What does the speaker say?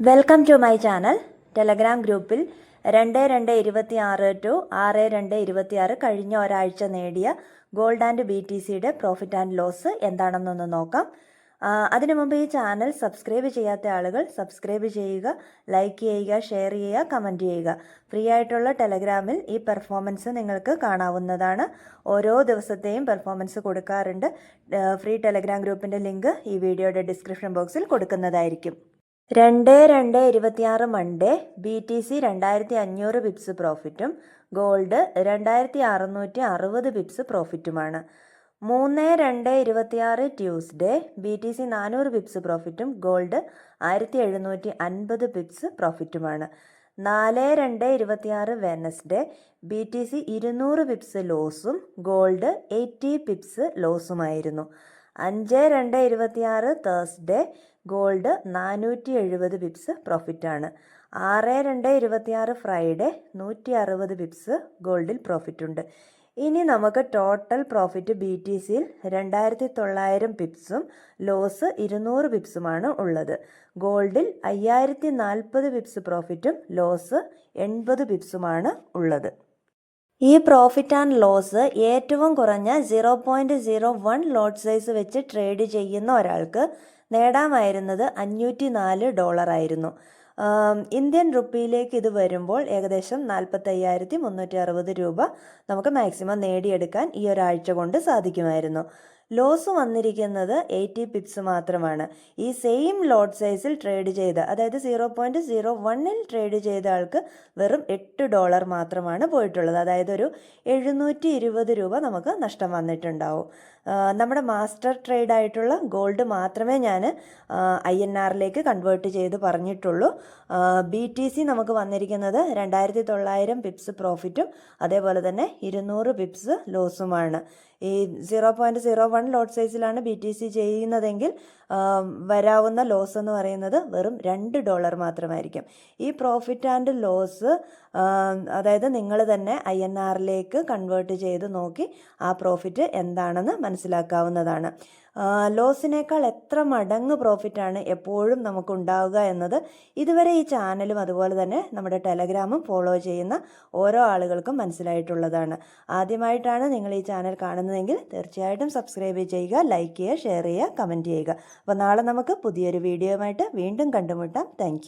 Welcome to my channel. Telegram ഗ്രൂപ്പിൽ 2226 to 6226 കഴിഞ്ഞ ഒരാഴ്ച നേടിയ ഗോൾഡ് ആൻഡ് BTCയുടെ പ്രോഫിറ്റ് ആൻഡ് ലോസ് എന്താണെന്നൊന്ന് നോക്കാം. അതിനു മുമ്പ് ഈ ചാനൽ സബ്സ്ക്രൈബ് ചെയ്യാത്ത ആളുകൾ സബ്സ്ക്രൈബ് ചെയ്യുക, ലൈക്ക് ചെയ്യുക, ഷെയർ ചെയ്യുക, കമൻറ്റ് ചെയ്യുക. ഫ്രീ ആയിട്ടുള്ള ടെലഗ്രാമിൽ ഈ പെർഫോമൻസ് നിങ്ങൾക്ക് കാണാവുന്നതാണ്. ഓരോ ദിവസത്തെയും പെർഫോമൻസ് കൊടുക്കാറുണ്ട്. ഫ്രീ ടെലഗ്രാം ഗ്രൂപ്പിൻ്റെ ലിങ്ക് ഈ വീഡിയോയുടെ ഡിസ്ക്രിപ്ഷൻ ബോക്സിൽ കൊടുക്കുന്നതായിരിക്കും. 2/2/26 മൺഡേ BTC 2500 പിപ്സ് പ്രോഫിറ്റും ഗോൾഡ് 2660 പിപ്സ് പ്രോഫിറ്റുമാണ്. 3/2/26 ട്യൂസ്ഡേ BTC 400 പിപ്സ് പ്രോഫിറ്റും ഗോൾഡ് 1750 പിപ്സ് പ്രോഫിറ്റുമാണ്. 4/2/26 വെനസ്ഡേ BTC 200 പിപ്സ് ലോസും ഗോൾഡ് 80 പിപ്സ് ലോസുമായിരുന്നു. 5/2/26 തേഴ്സ്ഡേ ഗോൾഡ് 470 പിപ്സ് പ്രോഫിറ്റാണ്. 6/2/26 ഫ്രൈഡേ 160 പിപ്സ് ഗോൾഡിൽ പ്രോഫിറ്റുണ്ട്. ഇനി നമുക്ക് ടോട്ടൽ പ്രോഫിറ്റ് BTCയിൽ 2900 പിപ്സും ലോസ് 200 പിപ്സുമാണ് ഉള്ളത്. ഗോൾഡിൽ 5040 പിപ്സ് പ്രോഫിറ്റും ലോസ് 80 പിപ്സുമാണ് ഉള്ളത്. ഈ പ്രോഫിറ്റ് ആൻഡ് ലോസ് ഏറ്റവും കുറഞ്ഞ 0.01 ലോട്ട് സൈസ് വെച്ച് ട്രേഡ് ചെയ്യുന്ന ഒരാൾക്ക് നേടാമായിരുന്നത് $504 ആയിരുന്നു. ഇന്ത്യൻ റുപ്പിയിലേക്ക് ഇത് വരുമ്പോൾ ഏകദേശം 45,360 രൂപ നമുക്ക് മാക്സിമം നേടിയെടുക്കാൻ ഈ ഒരാഴ്ച കൊണ്ട് സാധിക്കുമായിരുന്നു. ലോസ് വന്നിരിക്കുന്നത് 80 പിപ്സ് മാത്രമാണ്. ഈ സെയിം ലോട്ട് സൈസിൽ ട്രേഡ് ചെയ്ത, അതായത് 0.01 ട്രേഡ് ചെയ്ത ആൾക്ക് വെറും $8 മാത്രമാണ് പോയിട്ടുള്ളത്. അതായത് ഒരു 720 രൂപ നമുക്ക് നഷ്ടം വന്നിട്ടുണ്ടാവും. നമ്മുടെ മാസ്റ്റർ ട്രേഡ് ആയിട്ടുള്ള ഗോൾഡ് മാത്രമേ ഞാൻ INRലേക്ക് കൺവേർട്ട് ചെയ്ത് പറഞ്ഞിട്ടുള്ളൂ. BTC നമുക്ക് വന്നിരിക്കുന്നത് 2900 പിപ്സ് പ്രോഫിറ്റും അതേപോലെ തന്നെ 200 പിപ്സ് ലോസുമാണ്. ഈ 0.01 ലോട്ട് സൈസിലാണ് BTC ചെയ്യുന്നതെങ്കിൽ വരാവുന്ന ലോസ് എന്ന് പറയുന്നത് വെറും $2 മാത്രമായിരിക്കും. ഈ പ്രോഫിറ്റ് ആൻഡ് ലോസ് അതായത് നിങ്ങൾ തന്നെ INRലേക്ക് കൺവേർട്ട് ചെയ്ത് നോക്കി ആ പ്രോഫിറ്റ് എന്താണെന്ന് മനസ്സിലാക്കാവുന്നതാണ്. ലോസിനേക്കാൾ എത്ര മടങ്ങ് പ്രോഫിറ്റാണ് എപ്പോഴും നമുക്കുണ്ടാവുക എന്നത് ഇതുവരെ ഈ ചാനലും അതുപോലെ തന്നെ നമ്മുടെ ടെലഗ്രാമും ഫോളോ ചെയ്യുന്ന ഓരോ ആളുകൾക്കും മനസ്സിലായിട്ടുള്ളതാണ്. ആദ്യമായിട്ടാണ് നിങ്ങൾ ഈ ചാനൽ കാണുന്നതെങ്കിൽ തീർച്ചയായിട്ടും സബ്സ്ക്രൈബ് ചെയ്യുക, ലൈക്ക് ചെയ്യുക, ഷെയർ ചെയ്യുക, കമൻറ്റ് ചെയ്യുക. അപ്പോൾ നാളെ നമുക്ക് പുതിയൊരു വീഡിയോയുമായിട്ട് വീണ്ടും കണ്ടുമുട്ടാം. താങ്ക്